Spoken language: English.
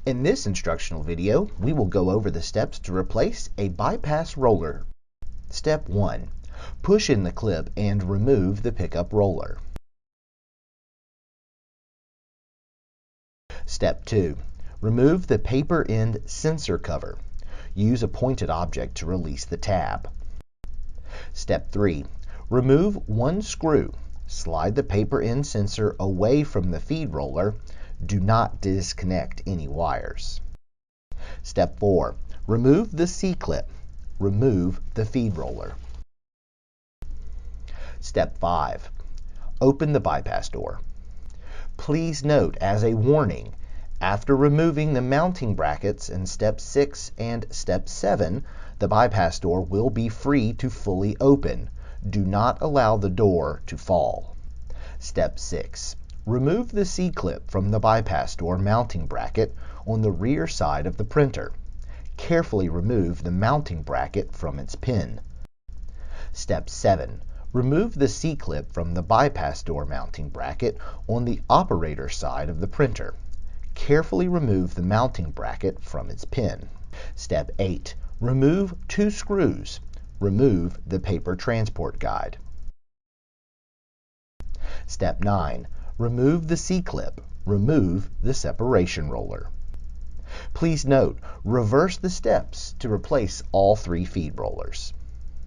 In this instructional video, we will go over the steps to replace a bypass roller. Step 1. Push in the clip and remove the pickup roller. Step 2. Remove the paper end sensor cover. Use a pointed object to release the tab. Step 3. Remove one screw. Slide the paper end sensor away from the feed roller. Do not disconnect any wires. Step 4. Remove the C-clip. Remove the feed roller. Step 5. Open the bypass door. Please note, as a warning, after removing the mounting brackets in Step 6 and Step 7, the bypass door will be free to fully open. Do not allow the door to fall. Step 6. Remove the C-clip from the bypass door mounting bracket on the rear side of the printer. Carefully remove the mounting bracket from its pin. Step 7. Remove the C-clip from the bypass door mounting bracket on the operator side of the printer. Carefully remove the mounting bracket from its pin. Step 8. Remove two screws. Remove the paper transport guide. Step 9. Remove the C-clip. Remove the separation roller. Please note, reverse the steps to replace all three feed rollers.